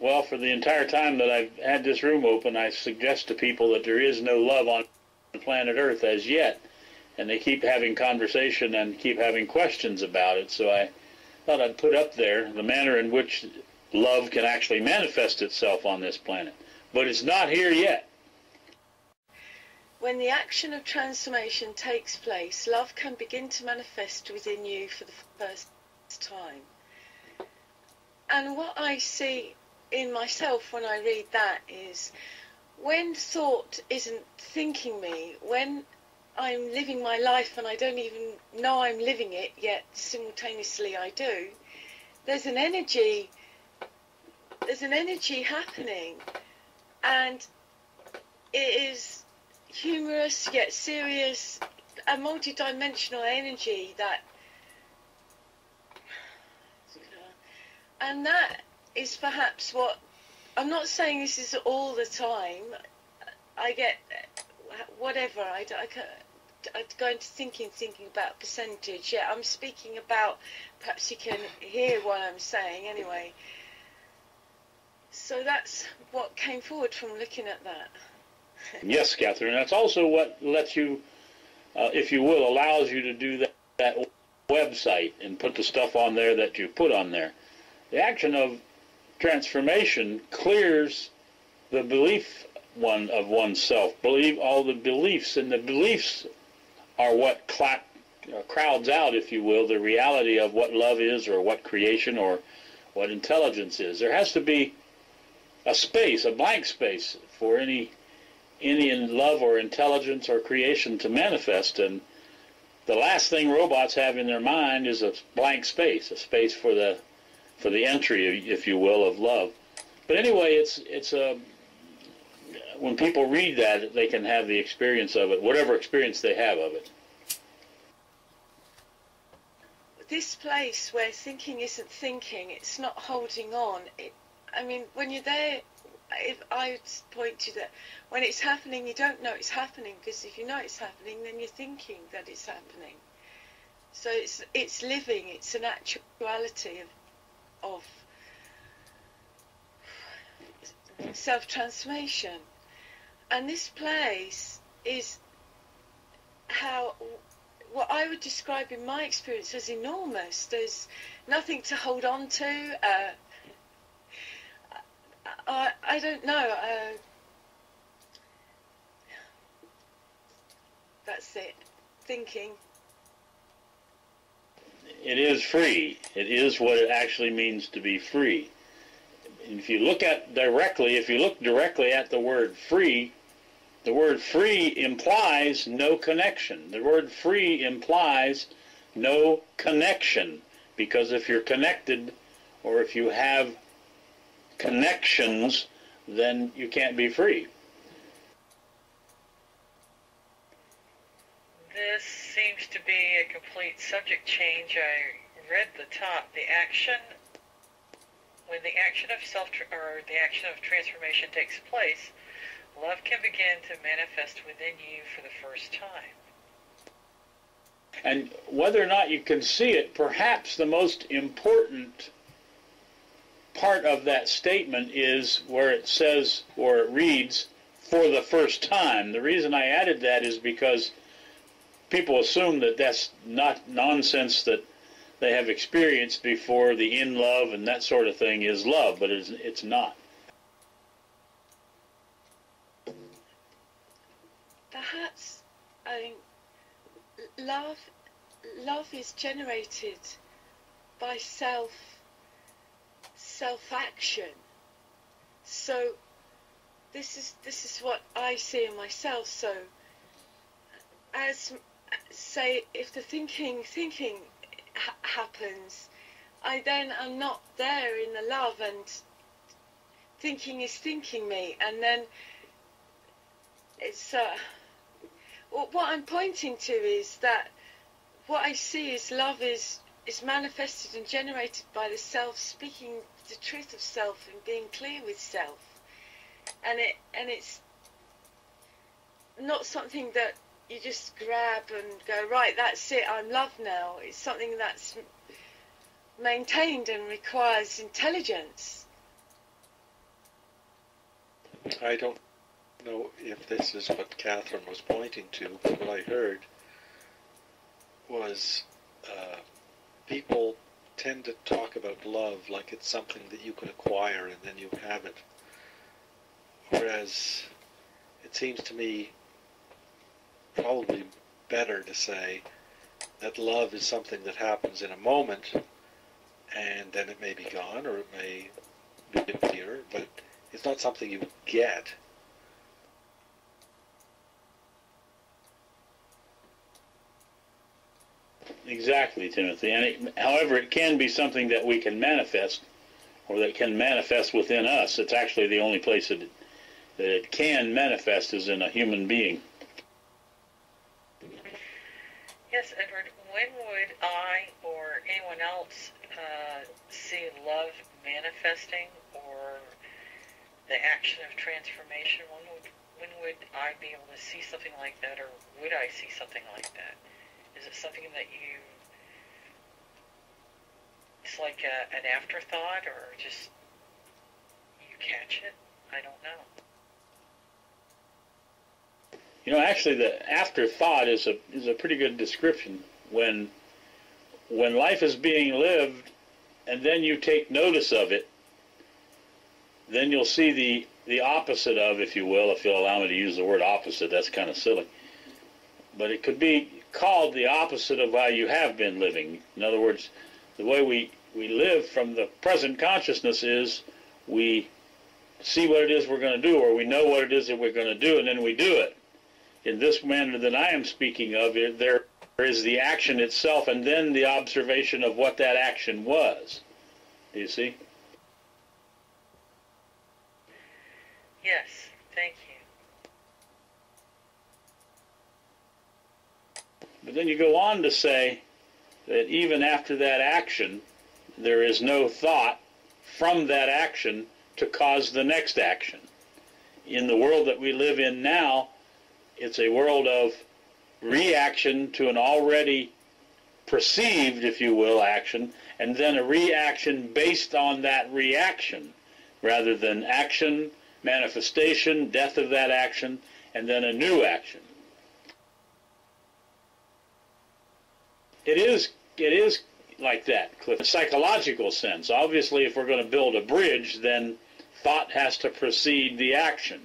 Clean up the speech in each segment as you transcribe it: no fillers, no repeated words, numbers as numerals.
Well, for the entire time that I've had this room open, I suggest to people that there is no love on planet Earth as yet, and they keep having conversation and keep having questions about it. So I thought I'd put up there the manner in which love can actually manifest itself on this planet. But it's not here yet. When the action of transformation takes place, love can begin to manifest within you for the first time. And what I see in myself when I read that is, when thought isn't thinking me, when I'm living my life and I don't even know I'm living it, yet simultaneously I do, there's an energy happening, and it is humorous yet serious, a multi-dimensional energy and that is perhaps what, I'm not saying this is all the time, I get whatever, I go into thinking about percentage. Yeah, I'm speaking about, perhaps you can hear what I'm saying anyway. So that's what came forward from looking at that. Yes, Catherine, that's also what lets you, if you will, allows you to do that website and put the stuff on there that you put on there. The action of transformation clears the belief of oneself, believe all the beliefs, and the beliefs are what crowds out, if you will, the reality of what love is, or what creation, or what intelligence is. There has to be a space, a blank space, for any love or intelligence or creation to manifest. And the last thing robots have in their mind is a blank space, a space for the entry, if you will, of love. But anyway, it's when people read that, they can have the experience of it, whatever experience they have of it. This place where thinking isn't thinking, it's not holding on. I mean, when you're there, if I would point to that, when it's happening, you don't know it's happening, because if you know it's happening, then you're thinking that it's happening. So it's living, it's an actuality of self-transformation. And this place is what I would describe in my experience as enormous. There's nothing to hold on to. I don't know. That's it. Thinking. It is free. It is what it actually means to be free. And if you look directly at the word free implies no connection. The word free implies no connection, because if you're connected, or if you have connections, then you can't be free. This seems to be a complete subject change. I read the top. When the action of transformation takes place, love can begin to manifest within you for the first time. And whether or not you can see it, perhaps the most important part of that statement is where it says, or it reads, for the first time. The reason I added that is because people assume that that's not nonsense that they have experienced before. The in love and that sort of thing is love, but it's not. Perhaps, love is generated by self-action. So this is what I see in myself. So, as say, if the thinking happens, I then am not there in the love, and thinking is thinking me, and then it's what I'm pointing to is that what I see is love is manifested and generated by the self speaking the truth of self and being clear with self, and it's not something that you just grab and go, right, that's it, I'm love now. It's something that's maintained and requires intelligence. I don't know if this is what Catherine was pointing to, but what I heard was people tend to talk about love like it's something that you can acquire and then you have it. Whereas it seems to me probably better to say that love is something that happens in a moment and then it may be gone or it may appear, but it's not something you get. Exactly, Timothy. And however, it can be something that we can manifest, or that can manifest within us. It's actually the only place that it can manifest is in a human being. Yes, Edward, when would I or anyone else see love manifesting or the action of transformation? When would I be able to see something like that, or would I see something like that? Is it something that it's like an afterthought, or just you catch it? I don't know. You know, actually, the afterthought is a pretty good description. When life is being lived, and then you take notice of it, then you'll see the opposite of, if you will, if you'll allow me to use the word opposite. That's kind of silly, but it could be called the opposite of how you have been living. In other words, the way we live from the present consciousness is we see what it is we're going to do, or we know what it is that we're going to do, and then we do it. In this manner that I am speaking of, there is the action itself and then the observation of what that action was. Do you see? Yes, thank you. But then you go on to say that even after that action, there is no thought from that action to cause the next action. In the world that we live in now, it's a world of reaction to an already perceived, if you will, action, and then a reaction based on that reaction, rather than action, manifestation, death of that action, and then a new action. It is like that, Cliff, in a psychological sense. Obviously, if we're going to build a bridge, then thought has to precede the action.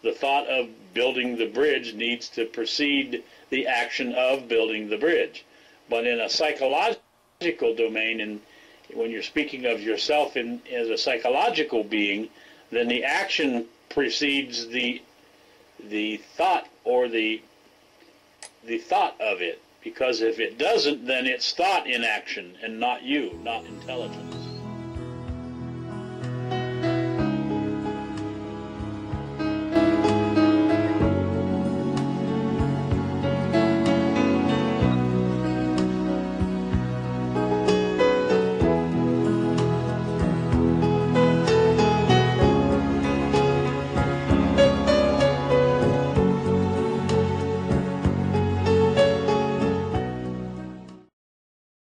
The thought of building the bridge needs to precede the action of building the bridge. But in a psychological domain, and when you're speaking of yourself as a psychological being, then the action precedes the thought, or the thought of it. Because if it doesn't, then it's thought in action and not you, not intelligence.